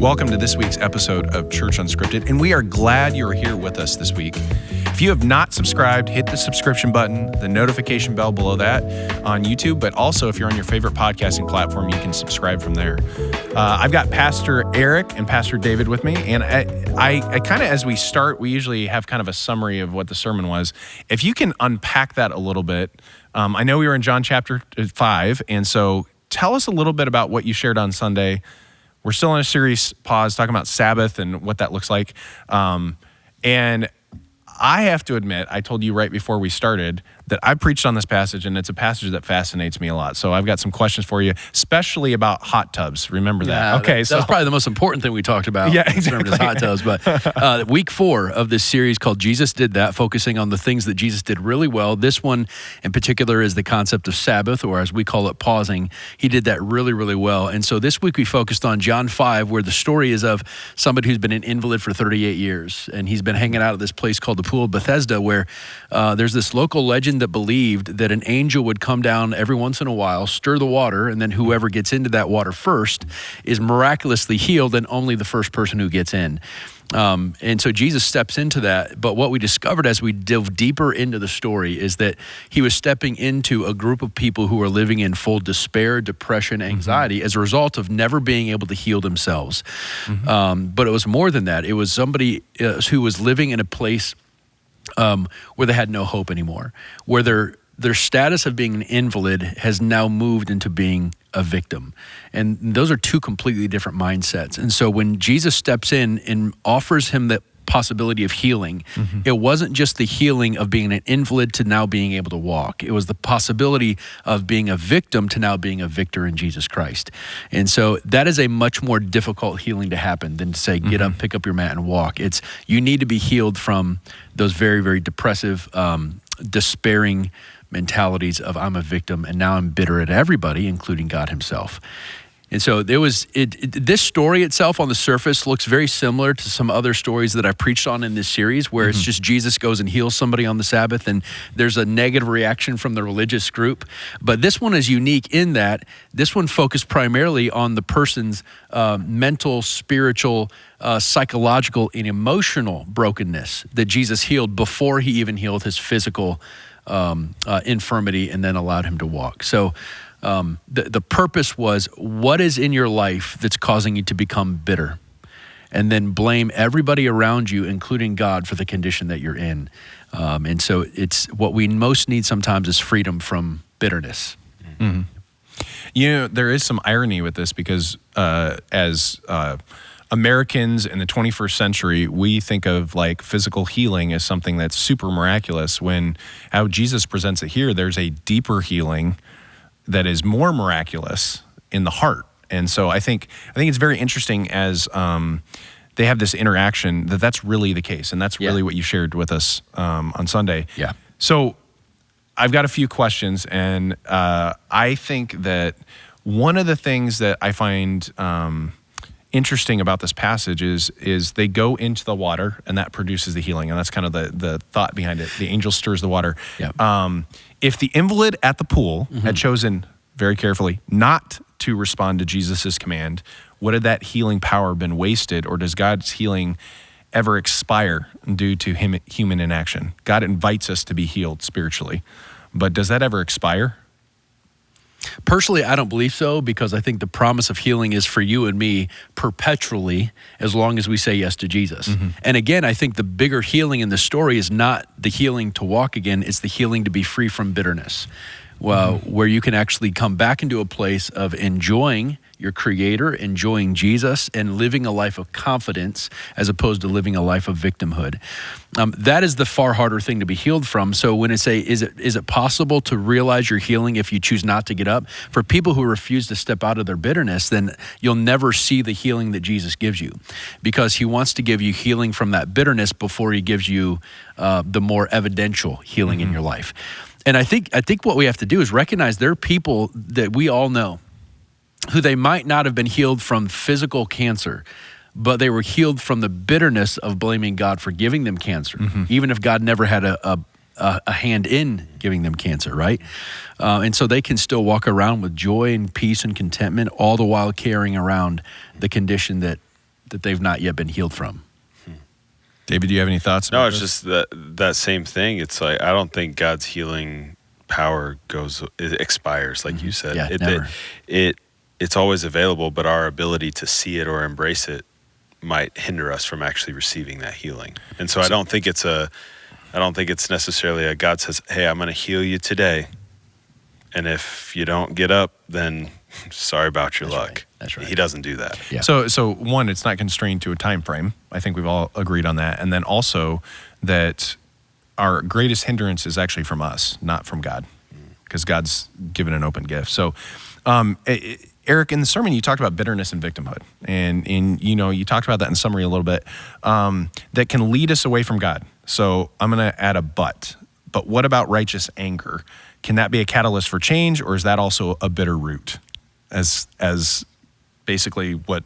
Welcome to this week's episode of Church Unscripted, and we are glad you're here with us this week. If you have not subscribed, hit the subscription button, the notification bell below that on YouTube, but also if you're on your favorite podcasting platform, you can subscribe from there. I've got Pastor Eric and Pastor David with me, and I kind of, as we start, we usually have kind of a summary of what the sermon was. If you can unpack that a little bit, I know we were in John chapter 5, and so tell us a little bit about what you shared on Sunday. We're still in a series, Pause, talking about Sabbath and what that looks like. And I have to admit, I told you right before we started that I preached on this passage, and it's a passage that fascinates me a lot. So I've got some questions for you, especially about hot tubs. Remember that? Yeah, okay, that was probably the most important thing we talked about. Yeah, exactly. In terms of hot tubs. But week 4 of this series called Jesus Did That, focusing on the things that Jesus did really well. This one in particular is the concept of Sabbath, or as we call it, pausing. He did that really, really well. And so this week we focused on John 5, where the story is of somebody who's been an invalid for 38 years. And he's been hanging out at this place called the Pool of Bethesda, where there's this local legend that believed that an angel would come down every once in a while, stir the water, and then whoever gets into that water first is miraculously healed, and only the first person who gets in. And so Jesus steps into that. But what we discovered as we dove deeper into the story is that he was stepping into a group of people who were living in full despair, depression, anxiety as a result of never being able to heal themselves. But it was more than that. It was somebody who was living in a place where they had no hope anymore, where their status of being an invalid has now moved into being a victim. And those are two completely different mindsets. And so when Jesus steps in and offers him the possibility of healing, it wasn't just the healing of being an invalid to now being able to walk. It was the possibility of being a victim to now being a victor in Jesus Christ. And so that is a much more difficult healing to happen than to say, get up, pick up your mat and walk. It's, you need to be healed from those very, very depressive, despairing mentalities of I'm a victim and now I'm bitter at everybody, including God himself. And so this story itself on the surface looks very similar to some other stories that I've preached on in this series, where it's just Jesus goes and heals somebody on the Sabbath and there's a negative reaction from the religious group. But this one is unique in that this one focused primarily on the person's mental, spiritual, psychological, and emotional brokenness that Jesus healed before he even healed his physical infirmity and then allowed him to walk. So the purpose was, what is in your life that's causing you to become bitter? And then blame everybody around you, including God, for the condition that you're in. And so it's what we most need sometimes is freedom from bitterness. You know, there is some irony with this because as Americans in the 21st century, we think of like physical healing as something that's super miraculous, when how Jesus presents it here, there's a deeper healing that is more miraculous in the heart. And so I think it's very interesting as they have this interaction that's really the case. And that's really what you shared with us on Sunday. Yeah. So I've got a few questions, and I think that one of the things that I find interesting about this passage is they go into the water and that produces the healing. And that's kind of the thought behind it. The angel stirs the water. Yeah. If the invalid at the pool had chosen very carefully not to respond to Jesus's command, would have that healing power been wasted, or does God's healing ever expire due to human inaction? God invites us to be healed spiritually, but does that ever expire? Personally, I don't believe so, because I think the promise of healing is for you and me perpetually, as long as we say yes to Jesus. And again, I think the bigger healing in the story is not the healing to walk again, it's the healing to be free from bitterness. Well, where you can actually come back into a place of enjoying your Creator, enjoying Jesus, and living a life of confidence as opposed to living a life of victimhood. That is the far harder thing to be healed from. So when I say, is it possible to realize your healing if you choose not to get up? For people who refuse to step out of their bitterness, then you'll never see the healing that Jesus gives you, because he wants to give you healing from that bitterness before he gives you the more evidential healing in your life. And I think what we have to do is recognize there are people that we all know who they might not have been healed from physical cancer, but they were healed from the bitterness of blaming God for giving them cancer, even if God never had a hand in giving them cancer, right? And so they can still walk around with joy and peace and contentment, all the while carrying around the condition that that they've not yet been healed from. David, do you have any thoughts? No, about it's this? just that same thing. It's like, I don't think God's healing power it expires, like you said. Yeah, never. It's always available, but our ability to see it or embrace it might hinder us from actually receiving that healing. And so I don't think it's necessarily a God says, hey, I'm going to heal you today. And if you don't get up, then sorry about your luck. Right. That's right. He doesn't do that. Yeah. So one, it's not constrained to a time frame. I think we've all agreed on that. And then also that our greatest hindrance is actually from us, not from God, because God's given an open gift. So, Eric, in the sermon, you talked about bitterness and victimhood, and you talked about that in summary a little bit, that can lead us away from God. So I'm going to add a but. But what about righteous anger? Can that be a catalyst for change, or is that also a bitter root? As basically what?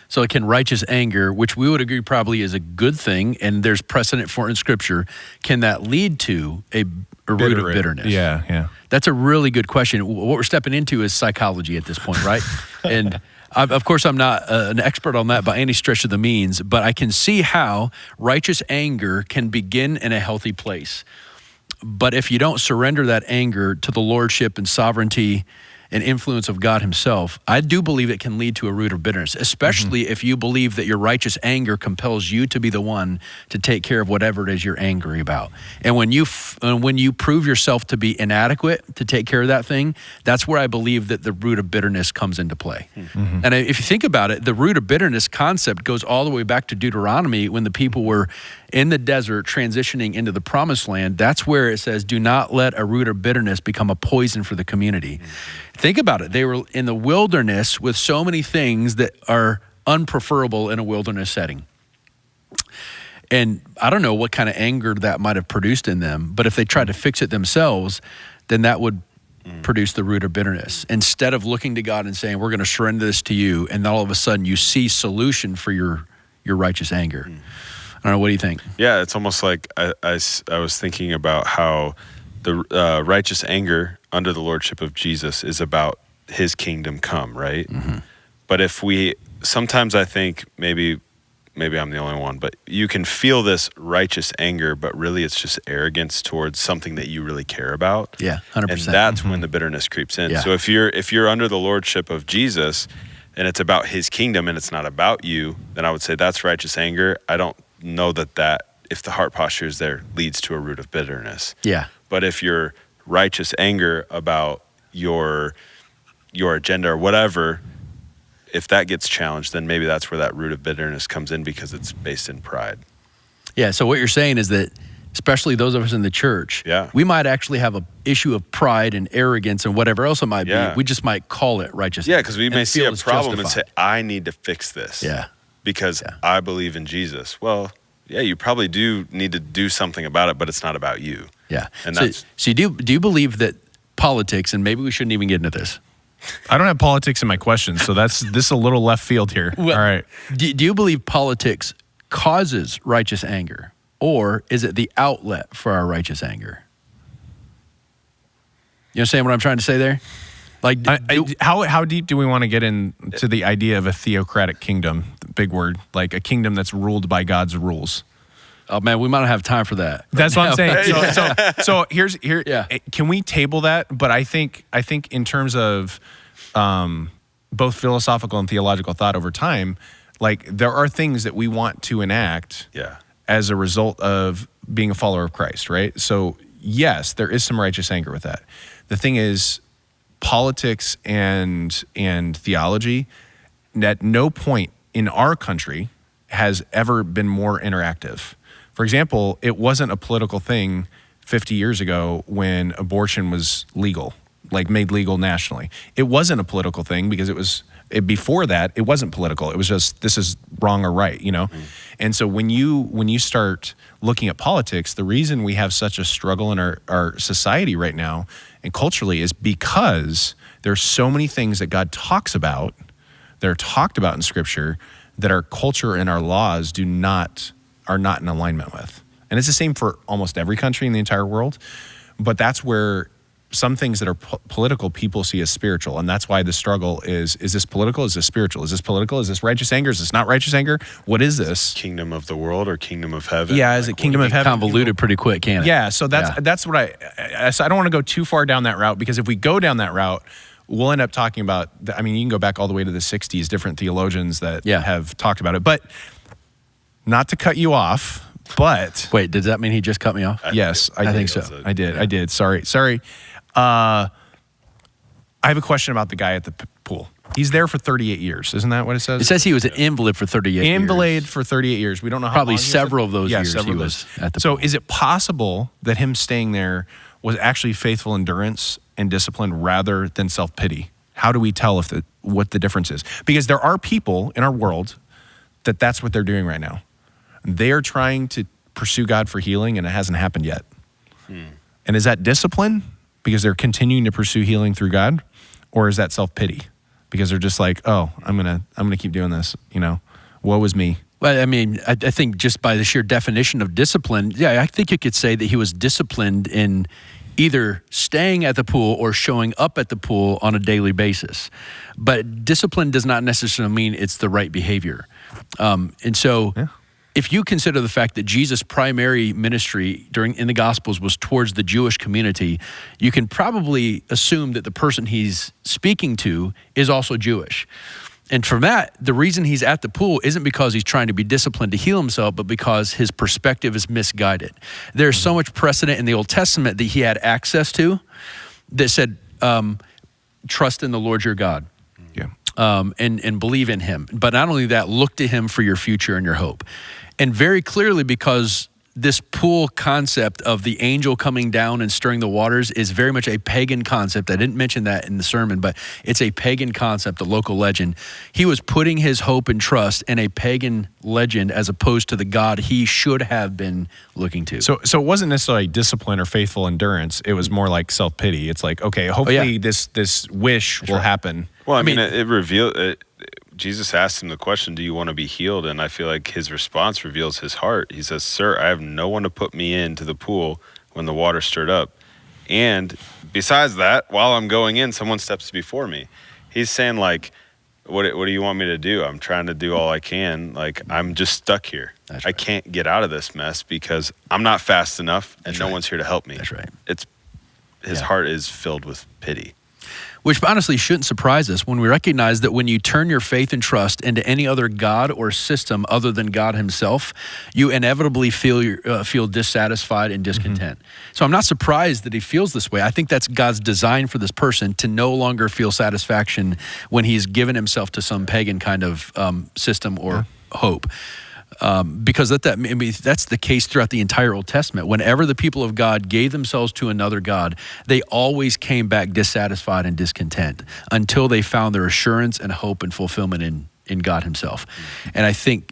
So can righteous anger, which we would agree probably is a good thing, and there's precedent for it in Scripture, can that lead to a root of bitterness? Yeah. That's a really good question. What we're stepping into is psychology at this point, right? And of course, I'm not an expert on that by any stretch of the means, but I can see how righteous anger can begin in a healthy place. But if you don't surrender that anger to the lordship and sovereignty and influence of God himself, I do believe it can lead to a root of bitterness, especially if you believe that your righteous anger compels you to be the one to take care of whatever it is you're angry about. And when you prove yourself to be inadequate to take care of that thing, that's where I believe that the root of bitterness comes into play. Mm-hmm. And if you think about it, the root of bitterness concept goes all the way back to Deuteronomy when the people were in the desert transitioning into the promised land. That's where it says, do not let a root of bitterness become a poison for the community. Think about it. They were in the wilderness with so many things that are unpreferable in a wilderness setting. And I don't know what kind of anger that might have produced in them, but if they tried to fix it themselves, then that would produce the root of bitterness. Instead of looking to God and saying, we're going to surrender this to you, and then all of a sudden you see solution for your righteous anger. I don't know. What do you think? Yeah, it's almost like I was thinking about how the righteous anger under the lordship of Jesus is about his kingdom come, right? Mm-hmm. But sometimes I think maybe I'm the only one, but you can feel this righteous anger, but really it's just arrogance towards something that you really care about. Yeah, 100%. And that's when the bitterness creeps in. Yeah. So if you're under the lordship of Jesus and it's about his kingdom and it's not about you, then I would say that's righteous anger. I don't know that if the heart posture is there leads to a root of bitterness. Yeah. But if your righteous anger about your agenda or whatever, if that gets challenged, then maybe that's where that root of bitterness comes in because it's based in pride. Yeah, so what you're saying is that especially those of us in the church, we might actually have an issue of pride and arrogance and whatever else it might be. We just might call it righteousness. Yeah, because we may see a problem justified. and say, I need to fix this. Yeah. Because I believe in Jesus. Well, yeah, you probably do need to do something about it, but it's not about you. Yeah. And so do you believe that politics, and maybe we shouldn't even get into this. I don't have politics in my questions, so this is a little left field here. Well, all right. Do you believe politics causes righteous anger, or is it the outlet for our righteous anger? You understand what I'm trying to say there? Like, how deep do we want to get into the idea of a theocratic kingdom? Big word, like a kingdom that's ruled by God's rules. Oh man, we might not have time for that. That's what I'm saying. So here's can we table that? But I think in terms of both philosophical and theological thought over time, like there are things that we want to enact as a result of being a follower of Christ, right? So yes, there is some righteous anger with that. The thing is, politics and theology at no point in our country has ever been more interactive. For example, it wasn't a political thing 50 years ago when abortion was legal, like made legal nationally. It wasn't a political thing because before that, it wasn't political. It was just, this is wrong or right, you know? Mm. And so when you start looking at politics, the reason we have such a struggle in our society right now and culturally is because there's so many things that God talks about, that are talked about in Scripture, that our culture and our laws are not in alignment with. And it's the same for almost every country in the entire world. But that's where some things that are political people see as spiritual, and that's why the struggle is this political, is this spiritual, is this political, is this righteous anger, is this not righteous anger, what is this? Kingdom of the world or kingdom of heaven? Yeah, is it kingdom of heaven? Convoluted pretty quick, can't it? Yeah, so that's what so I don't want to go too far down that route, because if we go down that route, we'll end up talking about, I mean, you can go back all the way to the 60s, different theologians that have talked about it. But not to cut you off, but... Wait, does that mean he just cut me off? Yes, I think so. I did. Sorry. I have a question about the guy at the pool. He's there for 38 years. Isn't that what it says? It says he was an invalid for 38 years. Invalid for 38 years. We don't know how Probably long several of those years several he was at the So pool. is it possible that him staying there was actually faithful endurance and discipline rather than self-pity? How do we tell what the difference is? Because there are people in our world that's what they're doing right now. They are trying to pursue God for healing, and it hasn't happened yet. And is that discipline because they're continuing to pursue healing through God, or is that self-pity because they're just like, oh, I'm gonna keep doing this, woe is me? Well, I mean, I think just by the sheer definition of discipline, I think you could say that he was disciplined in either staying at the pool or showing up at the pool on a daily basis. But discipline does not necessarily mean it's the right behavior. And so if you consider the fact that Jesus' primary ministry in the Gospels was towards the Jewish community, you can probably assume that the person he's speaking to is also Jewish. And from that, the reason he's at the pool isn't because he's trying to be disciplined to heal himself, but because his perspective is misguided. There's so much precedent in the Old Testament that he had access to that said, trust in the Lord your God. And believe in him. But not only that, look to him for your future and your hope. And very clearly, because this pool concept of the angel coming down and stirring the waters is very much a pagan concept. I didn't mention that in the sermon, but it's a pagan concept, a local legend. He was putting his hope and trust in a pagan legend as opposed to the God he should have been looking to. So it wasn't necessarily discipline or faithful endurance. It was more like self-pity. It's like, okay, hopefully this wish will happen. Well, I mean, it revealed it. Jesus asked him the question, do you want to be healed? And I feel like his response reveals his heart. He says, sir, I have no one to put me into the pool when the water stirred up. And besides that, while I'm going in, someone steps before me. He's saying, like, what do you want me to do? I'm trying to do all I can. Like, I'm just stuck here. I can't get out of this mess because I'm not fast enough and no one's here to help me. That's right. His heart is filled with pity. Which honestly shouldn't surprise us when we recognize that when you turn your faith and trust into any other God or system other than God himself, you inevitably feel dissatisfied and discontent. So I'm not surprised that he feels this way. I think that's God's design for this person to no longer feel satisfaction when he's given himself to some pagan kind of system or hope. Because that's the case throughout the entire Old Testament. Whenever the people of God gave themselves to another God, they always came back dissatisfied and discontent until they found their assurance and hope and fulfillment in God himself. And I think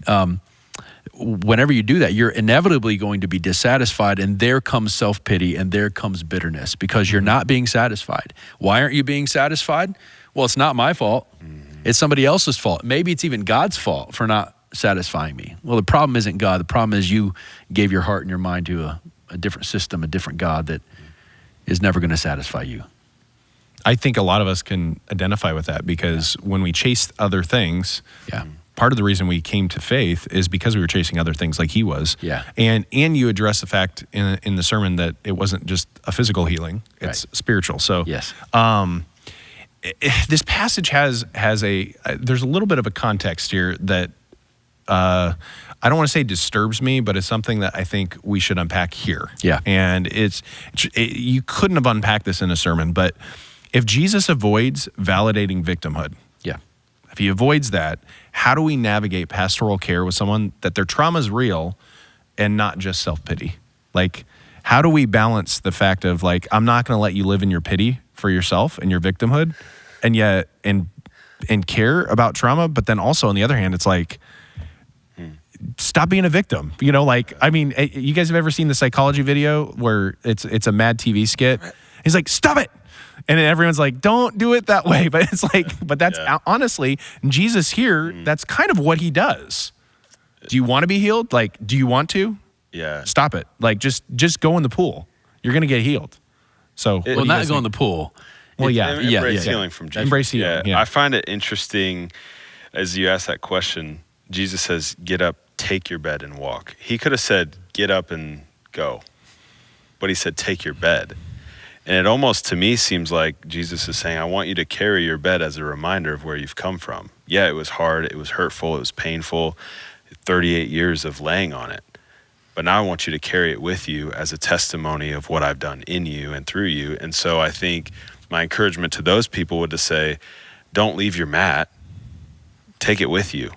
whenever you do that, you're inevitably going to be dissatisfied, and there comes self-pity and there comes bitterness because you're not being satisfied. Why aren't you being satisfied? Well, it's not my fault. It's somebody else's fault. Maybe it's even God's fault for not satisfying me. Well, the problem isn't God. The problem is you gave your heart and your mind to a different system, a different God that is never going to satisfy you. I think a lot of us can identify with that because when we chase other things, part of the reason we came to faith is because we were chasing other things like he was. And you address the fact in the sermon that it wasn't just a physical healing, it's spiritual. So this passage has there's a little bit of a context here that I don't want to say disturbs me, but it's something that I think we should unpack here. And you couldn't have unpacked this in a sermon, but if Jesus avoids validating victimhood, if he avoids that, how do we navigate pastoral care with someone that their trauma is real and not just self-pity? Like, how do we balance the fact of like, I'm not going to let you live in your pity for yourself and your victimhood and yet, and care about trauma. But then also on the other hand, it's like, stop being a victim. Like, I mean, you guys have ever seen the psychology video where it's a Mad TV skit? He's like, stop it. And then everyone's like, don't do it that way. But it's like, but that's honestly, Jesus here, that's kind of what he does. Do you want to be healed? Like, do you want to? Stop it. Like, just go in the pool. You're going to get healed. So, Well, not go in the pool. Well, yeah. Embrace healing from Jesus. Embrace healing. Yeah. I find it interesting as you ask that question. Jesus says, "Get up, take your bed, and walk." He could have said, "Get up and go," but he said, "Take your bed." And it almost, to me, seems like Jesus is saying, I want you to carry your bed as a reminder of where you've come from. Yeah, it was hard, it was hurtful, it was painful, 38 years of laying on it. But now I want you to carry it with you as a testimony of what I've done in you and through you. And so I think my encouragement to those people would to say, don't leave your mat, take it with you.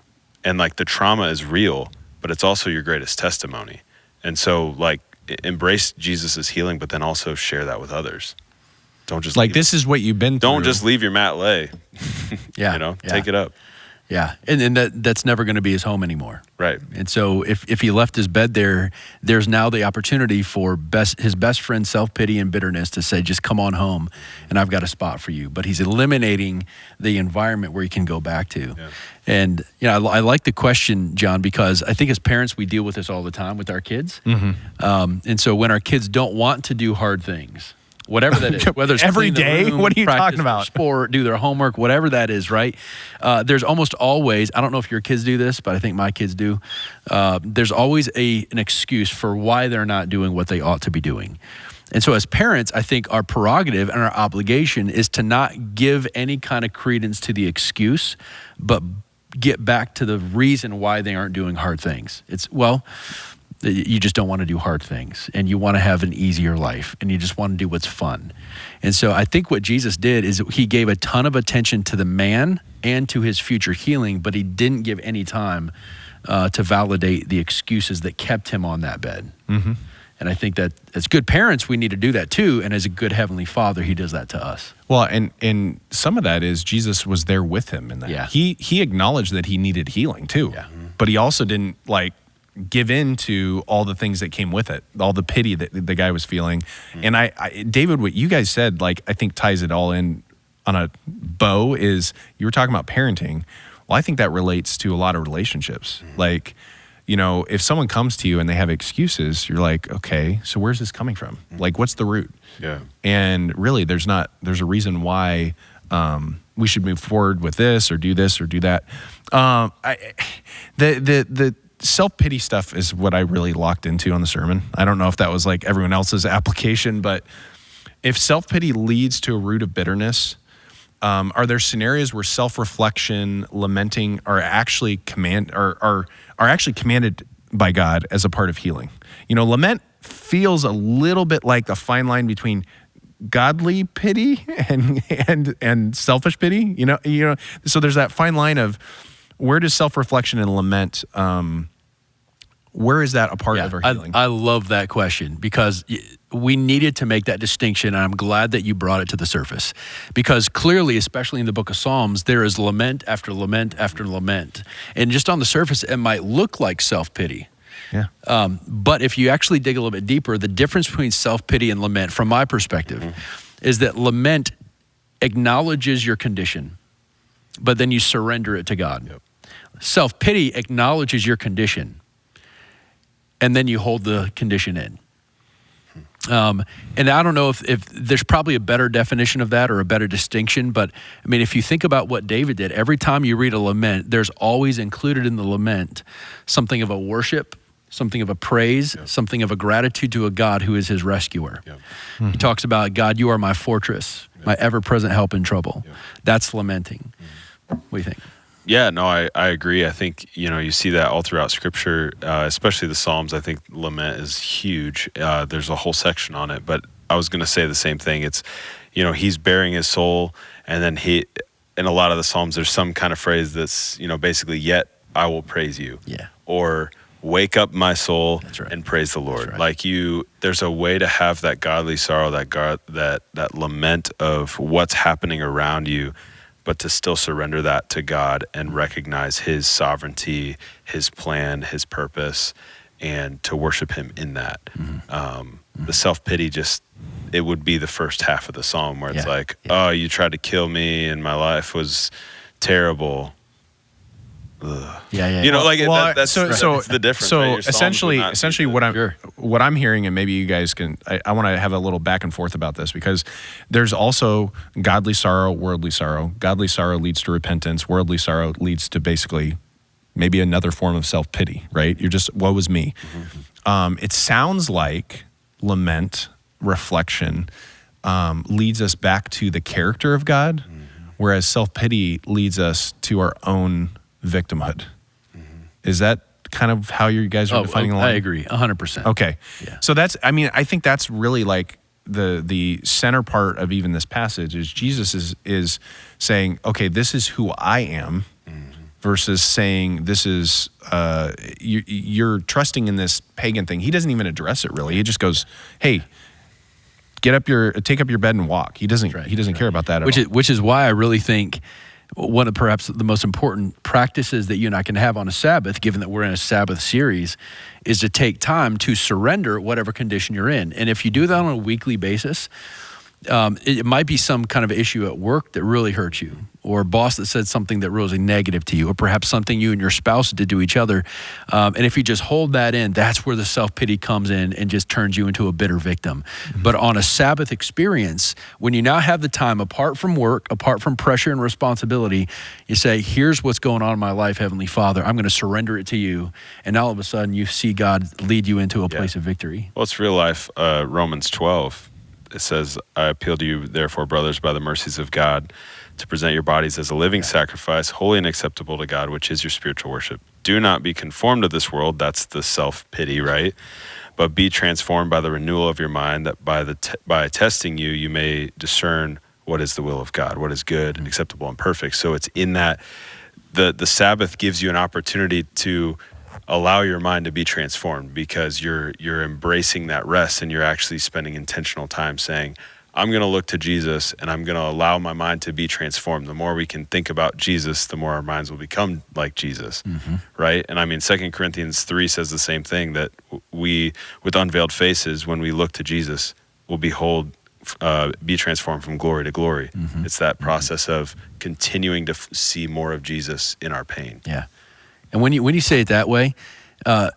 And like the trauma is real, but it's also your greatest testimony. And so like, embrace Jesus's healing, but then also share that with others. Don't just like this is what you've been through. Don't just leave your mat lay. Take it up. Yeah, and that's never going to be his home anymore. Right. And so if he left his bed there, there's now the opportunity for his best friend's self-pity and bitterness to say, just come on home and I've got a spot for you. But he's eliminating the environment where he can go back to. Yeah. And I like the question, John, because I think as parents, we deal with this all the time with our kids. Mm-hmm. And so when our kids don't want to do hard things, whatever that is, whether it's every day, room, what are you talking about? Sport, do their homework, whatever that is, right? There's almost always, I don't know if your kids do this, but I think my kids do. There's always an excuse for why they're not doing what they ought to be doing. And so as parents, I think our prerogative and our obligation is to not give any kind of credence to the excuse, but get back to the reason why they aren't doing hard things. You just don't want to do hard things, and you want to have an easier life, and you just want to do what's fun. And so I think what Jesus did is he gave a ton of attention to the man and to his future healing, but he didn't give any time to validate the excuses that kept him on that bed. Mm-hmm. And I think that as good parents, we need to do that too. And as a good Heavenly Father, he does that to us. Well, and some of that is Jesus was there with him in that. Yeah. He acknowledged that he needed healing too. Yeah. But he also didn't give in to all the things that came with it, all the pity that the guy was feeling. Mm-hmm. And David, what you guys said, I think ties it all in on a bow is you were talking about parenting. Well, I think that relates to a lot of relationships. Mm-hmm. If someone comes to you and they have excuses, you're like, okay, so where's this coming from? Mm-hmm. What's the root? Yeah. And really there's a reason why we should move forward with this or do that. The self-pity stuff is what I really locked into on the sermon. I don't know if that was like everyone else's application, but if self-pity leads to a root of bitterness, are there scenarios where self-reflection, lamenting are actually commanded by God as a part of healing? Lament feels a little bit like a fine line between godly pity and selfish pity. So there's that fine line of where does self-reflection and lament where is that a part of our healing? I love that question because we needed to make that distinction, and I'm glad that you brought it to the surface. Because clearly, especially in the book of Psalms, there is lament after lament after lament. And just on the surface, it might look like self-pity. Yeah. But if you actually dig a little bit deeper, the difference between self-pity and lament, from my perspective, is that lament acknowledges your condition, but then you surrender it to God. Yep. Self-pity acknowledges your condition, and then you hold the condition in. And I don't know if there's probably a better definition of that or a better distinction, but I mean, if you think about what David did, every time you read a lament, there's always included in the lament something of a worship, something of a praise, something of a gratitude to a God who is his rescuer. Yep. Mm-hmm. He talks about, God, you are my fortress, my ever-present help in trouble. Yep. That's lamenting. Mm-hmm. What do you think? Yeah, no, I agree. I think, you see that all throughout Scripture, especially the Psalms. I think lament is huge. There's a whole section on it, but I was going to say the same thing. It's, he's bearing his soul, and then in a lot of the Psalms, there's some kind of phrase that's, basically, yet I will praise you. Yeah. Or wake up my soul right. and praise the Lord. Right. There's a way to have that godly sorrow, that lament of what's happening around you, but to still surrender that to God and recognize his sovereignty, his plan, his purpose, and to worship him in that. Mm-hmm. The self-pity it would be the first half of the psalm where it's oh, you tried to kill me and my life was terrible. ugh. Yeah. You know, like that's so that's the difference. So right? Your Psalms would not essentially, be what I'm hearing, and maybe you guys can, I want to have a little back and forth about this, because there's also godly sorrow, worldly sorrow. Godly sorrow leads to repentance. Worldly sorrow leads to basically maybe another form of self-pity, right? You're just, woe is me. It sounds like lament, reflection, leads us back to the character of God, whereas self-pity leads us to our own victimhood. Is that kind of how you guys are defining the line? I agree, 100%. Okay. Yeah. So that's, I think that's really like the center part of even this passage is Jesus is saying, okay, this is who I am, versus saying this is, you're trusting in this pagan thing. He doesn't even address it really. He just goes, hey, take up your bed and walk. He doesn't care about that at all. Which is why I really think one of perhaps the most important practices that you and I can have on a Sabbath, given that we're in a Sabbath series, is to take time to surrender whatever condition you're in. And if you do that on a weekly basis, it might be some kind of issue at work that really hurt you, or a boss that said something that really negative to you, or perhaps something you and your spouse did to each other. And if you just hold that in, that's where the self-pity comes in and just turns you into a bitter victim. But on a Sabbath experience, when you now have the time apart from work, apart from pressure and responsibility, you say, here's what's going on in my life, Heavenly Father. I'm going to surrender it to you. And all of a sudden you see God lead you into a place of victory. Well, it's real life. Romans 12. It says, I appeal to you, therefore, brothers, by the mercies of God, to present your bodies as a living sacrifice, holy and acceptable to God, which is your spiritual worship. Do not be conformed to this world. That's the self-pity, right? But be transformed by the renewal of your mind, that by testing you may discern what is the will of God, what is good and acceptable and perfect. So it's in that the Sabbath gives you an opportunity to allow your mind to be transformed, because you're embracing that rest, and you're actually spending intentional time saying, I'm going to look to Jesus, and I'm going to allow my mind to be transformed. The more we can think about Jesus, the more our minds will become like Jesus, right? And I mean, 2 Corinthians 3 says the same thing, that we, with unveiled faces, when we look to Jesus, will behold, be transformed from glory to glory. It's that process of continuing to see more of Jesus in our pain. Yeah. And when you say it that way,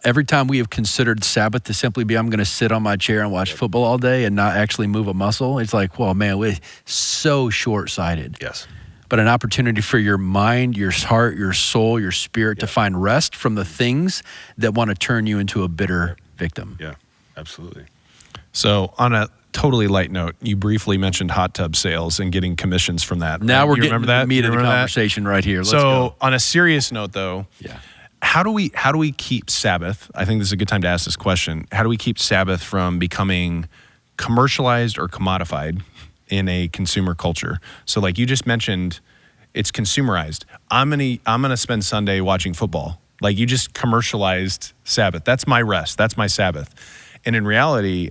every time we have considered Sabbath to simply be, I'm going to sit on my chair and watch football all day and not actually move a muscle, it's like, well, man, we're so short-sighted. Yes. But an opportunity for your mind, your heart, your soul, your spirit to find rest from the things that want to turn you into a bitter victim. Yeah, absolutely. So on a totally light note, you briefly mentioned hot tub sales and getting commissions from that. Now right? we're You getting remember to the that? meat of the Remember that? conversation right here. Let's So go. on a serious note, though, how do we keep Sabbath? I think this is a good time to ask this question. How do we keep Sabbath from becoming commercialized or commodified in a consumer culture? So like you just mentioned, it's consumerized. I'm gonna spend Sunday watching football. Like you just commercialized Sabbath. That's my rest. That's my Sabbath. And in reality,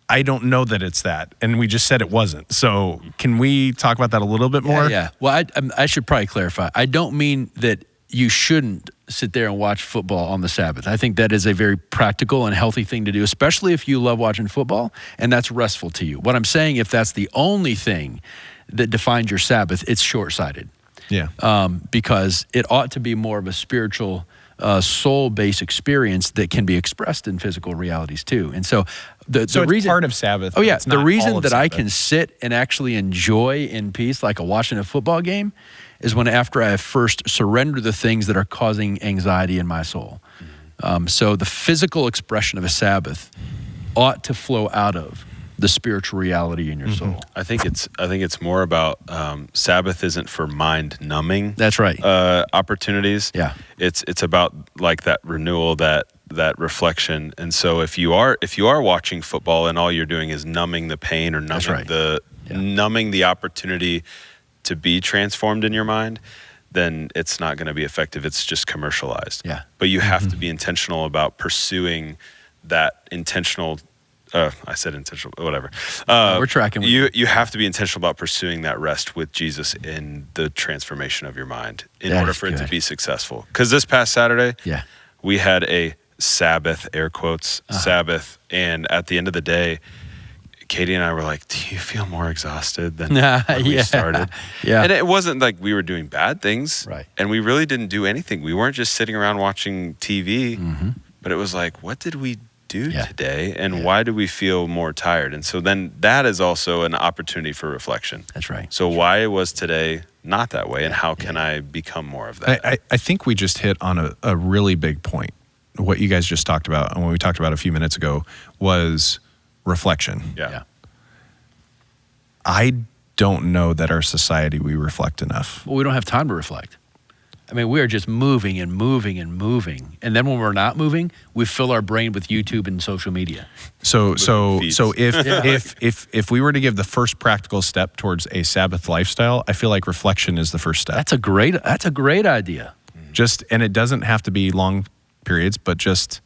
I don't know that it's that. And we just said it wasn't. So can we talk about that a little bit more? Yeah. Well, I should probably clarify. I don't mean that you shouldn't sit there and watch football on the Sabbath. I think that is a very practical and healthy thing to do, especially if you love watching football and that's restful to you. What I'm saying, if that's the only thing that defines your Sabbath, it's short-sighted. Yeah. Because it ought to be more of a spiritual, soul-based experience that can be expressed in physical realities too. And so the it's reason, part of Sabbath. Oh yeah, it's the not reason all of that I Sabbath. can sit and actually enjoy in peace, like watching a football game, is when after I have first surrendered the things that are causing anxiety in my soul. So the physical expression of a Sabbath ought to flow out of the spiritual reality in your soul. I think it's more about Sabbath isn't for mind numbing. That's right. Opportunities. Yeah. It's about like that renewal, that reflection. And so if you are watching football and all you're doing is numbing the pain or numbing numbing the opportunity to be transformed in your mind, then it's not going to be effective. It's just commercialized. Yeah. But you have to be intentional about pursuing that intentional. I said intentional, whatever. We're tracking with you have to be intentional about pursuing that rest with Jesus in the transformation of your mind in order for it to be successful. Because this past Saturday, we had a Sabbath, air quotes, Sabbath. And at the end of the day, Katie and I were like, do you feel more exhausted than Yeah. when we started? Yeah. And it wasn't like we were doing bad things. Right. And we really didn't do anything. We weren't just sitting around watching TV, but it was like, what did we do today? And why do we feel more tired? And so then that is also an opportunity for reflection. That's right. So why was today not that way? And how can I become more of that? I think we just hit on a really big point. What you guys just talked about, and what we talked about a few minutes ago, was reflection. Yeah. I don't know that our society, we reflect enough. Well, we don't have time to reflect. I mean, we are just moving and moving and moving. And then when we're not moving, we fill our brain with YouTube and social media. So feeds. if we were to give the first practical step towards a Sabbath lifestyle, I feel like reflection is the first step. That's a great idea. And it doesn't have to be long periods, but just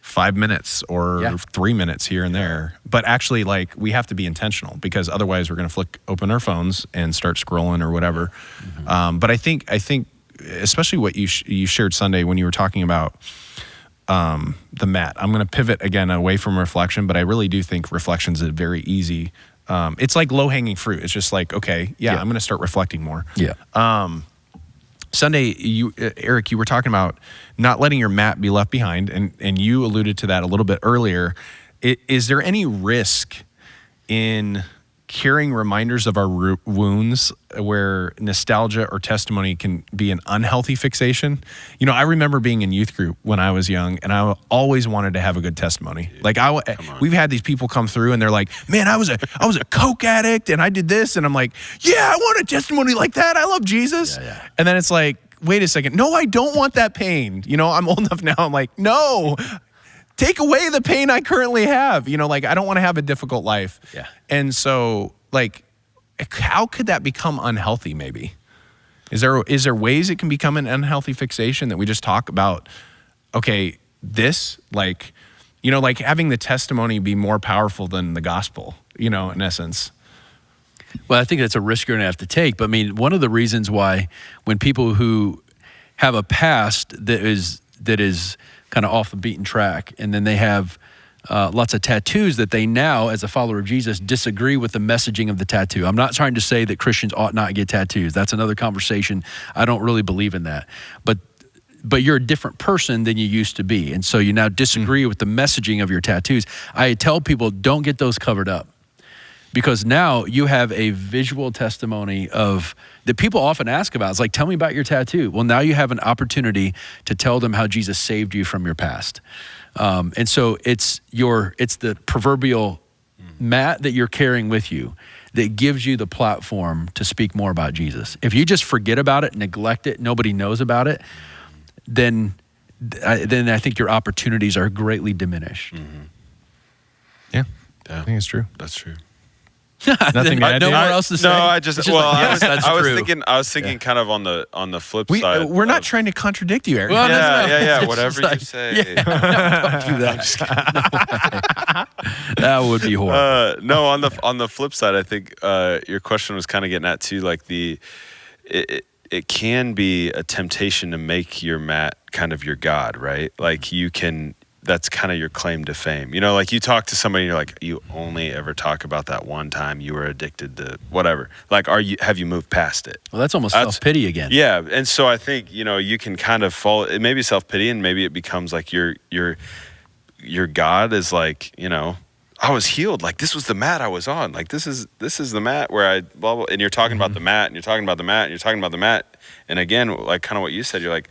5 minutes or 3 minutes here and there. But actually, like, we have to be intentional, because otherwise we're going to open our phones and start scrolling or whatever. But I think especially what you shared Sunday when you were talking about the mat. I'm going to pivot again away from reflection, but I really do think reflection is a very easy. It's like low hanging fruit. It's just like, okay, I'm going to start reflecting more. Yeah. Sunday, Eric, you were talking about not letting your mat be left behind, and you alluded to that a little bit earlier. Is there any risk in carrying reminders of our wounds where nostalgia or testimony can be an unhealthy fixation? You know, I remember being in youth group when I was young, and I always wanted to have a good testimony. Like, we've had these people come through and they're like, man, I was a coke addict and I did this. And I'm like, yeah, I want a testimony like that. I love Jesus. Yeah. And then it's like, wait a second. No, I don't want that pain. You know, I'm old enough now. I'm like, no, take away the pain I currently have. You know, like, I don't want to have a difficult life. Yeah. And so, like, how could that become unhealthy maybe? Is there ways it can become an unhealthy fixation that we just talk about, okay, this, like, you know, like having the testimony be more powerful than the gospel, you know, in essence? Well, I think that's a risk you're going to have to take. But I mean, one of the reasons why when people who have a past that is kind of off the beaten track, and then they have lots of tattoos that they now, as a follower of Jesus, disagree with the messaging of the tattoo. I'm not trying to say that Christians ought not get tattoos. That's another conversation. I don't really believe in that. But you're a different person than you used to be. And so you now disagree with the messaging of your tattoos. I tell people, don't get those covered up. Because now you have a visual testimony that people often ask about. It's like, tell me about your tattoo. Well, now you have an opportunity to tell them how Jesus saved you from your past. And so it's the proverbial mat that you're carrying with you that gives you the platform to speak more about Jesus. If you just forget about it, neglect it, nobody knows about it, then I think your opportunities are greatly diminished. Mm-hmm. Yeah, I think it's true. That's true. Nothing to add. No more else to say. No, I was thinking kind of on the flip side. We're not trying to contradict you, Eric. Well, yeah. Whatever you say. Don't do that. I'm just kidding. That would be horrible. No, on the flip side, I think your question was kind of getting at too, like it can be a temptation to make your mat kind of your God, right? Like that's kind of your claim to fame. You know, like you talk to somebody and you're like, you only ever talk about that one time you were addicted to whatever. Like, have you moved past it? Well, that's almost self-pity again. Yeah. And so I think, you know, you can kind of fall, it may be self-pity, and maybe it becomes like your God is like, you know, I was healed. Like, this was the mat I was on. Like, this is the mat where I, blah, blah, and you're talking about the mat, and you're talking about the mat, and you're talking about the mat. And again, like kind of what you said, you're like,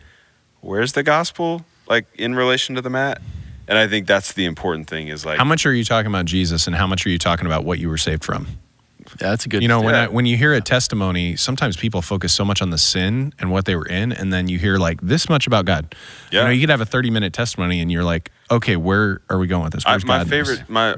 where's the gospel, like, in relation to the mat? And I think that's the important thing, is like, how much are you talking about Jesus, and how much are you talking about what you were saved from? Yeah, that's a good. You know, when you hear a testimony, sometimes people focus so much on the sin and what they were in, and then you hear like this much about God. Yeah. You know, you could have a 30-minute testimony, and you're like, okay, where are we going with this? Where's God in this? My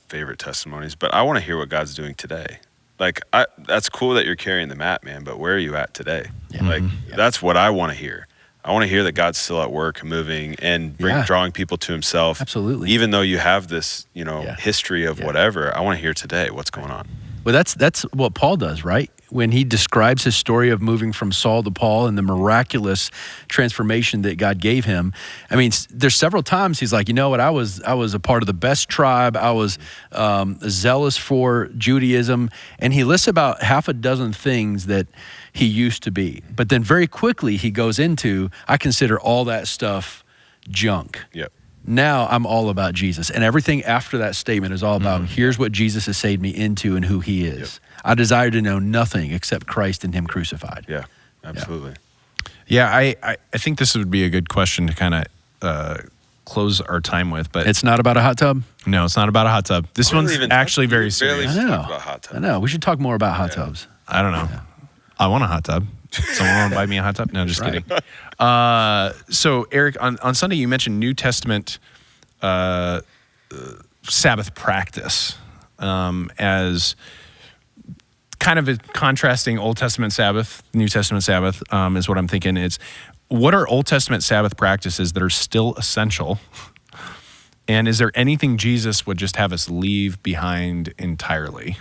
favorite testimonies, but I want to hear what God's doing today. Like, that's cool that you're carrying the mat, man, but where are you at today? Yeah. Like, that's what I want to hear. I want to hear that God's still at work, moving, and drawing people to himself. Absolutely. Even though you have this, you know, history of whatever, I want to hear today what's going on. Well, that's what Paul does, right? when he describes his story of moving from Saul to Paul and the miraculous transformation that God gave him, I mean, there's several times he's like, you know what, I was a part of the best tribe. I was zealous for Judaism. And he lists about half a dozen things that he used to be. But then very quickly he goes into, I consider all that stuff junk. Yep. Now I'm all about Jesus. And everything after that statement is all about, here's what Jesus has saved me into and who he is. Yep. I desire to know nothing except Christ and him crucified. Yeah, absolutely. Yeah, I think this would be a good question to kind of close our time with. But it's not about a hot tub? No, it's not about a hot tub. This one's actually very serious. I know. About hot tubs. I know. We should talk more about hot tubs. I don't know. Yeah. I want a hot tub. Someone want to buy me a hot tub? No, just kidding. So, Eric, on Sunday you mentioned New Testament Sabbath practice as kind of a contrasting Old Testament Sabbath, New Testament Sabbath is what I'm thinking. It's what are Old Testament Sabbath practices that are still essential? And is there anything Jesus would just have us leave behind entirely?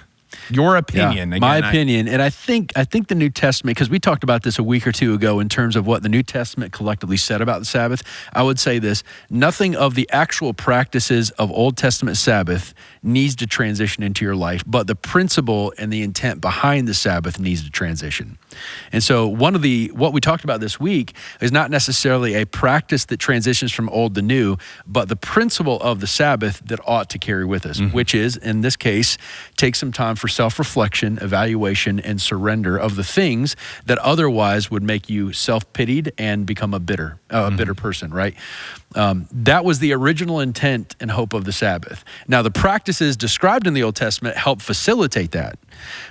Your opinion. Yeah, my opinion. And I think the New Testament, because we talked about this a week or two ago in terms of what the New Testament collectively said about the Sabbath, I would say this: nothing of the actual practices of Old Testament Sabbath needs to transition into your life, but the principle and the intent behind the Sabbath needs to transition. And so what we talked about this week is not necessarily a practice that transitions from old to new, but the principle of the Sabbath that ought to carry with us, which is, in this case, take some time for self-reflection, evaluation, and surrender of the things that otherwise would make you self-pitied and become a bitter person, right? That was the original intent and hope of the Sabbath. Now, the practices described in the Old Testament help facilitate that,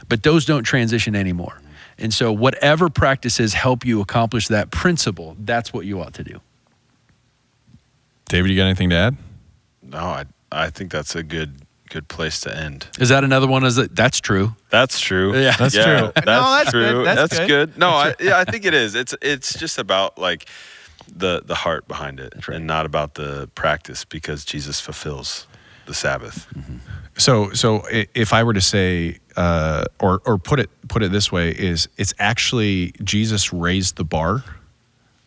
but those don't transition anymore. And so whatever practices help you accomplish that principle, that's what you ought to do. David, you got anything to add? No, I think that's a good place to end. Is that another one? That's true. That's true. Yeah, that's true. That's true. Good. That's good. No, I think it is. It's just about like the heart behind it, and not about the practice, because Jesus fulfills the Sabbath. Mm-hmm. So if I were to say, or put it this way, is it's actually Jesus raised the bar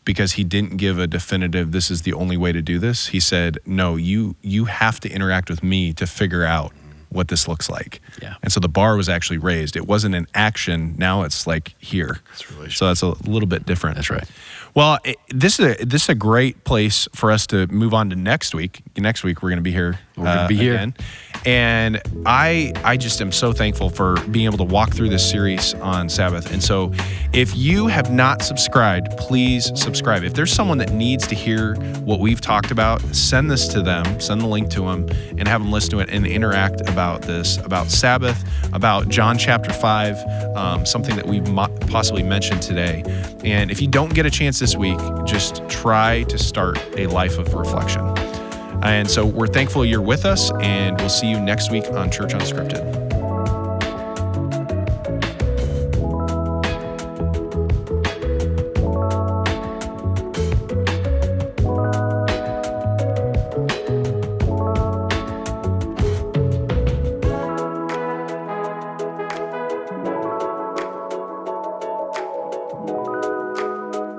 because he didn't give a definitive, this is the only way to do this. He said, no, you have to interact with me to figure out what this looks like. Yeah. And so the bar was actually raised. It wasn't an action. Now it's like here. So that's a little bit different. That's right. Well, this is a great place for us to move on to next week. Next week we're going to be here. We're going to be here again. And I just am so thankful for being able to walk through this series on Sabbath. And so if you have not subscribed, please subscribe. If there's someone that needs to hear what we've talked about, send this to them, send the link to them, and have them listen to it and interact about this, about Sabbath, about John chapter 5, something that we possibly mentioned today. And if you don't get a chance this week, just try to start a life of reflection. And so we're thankful you're with us, and we'll see you next week on Church Unscripted.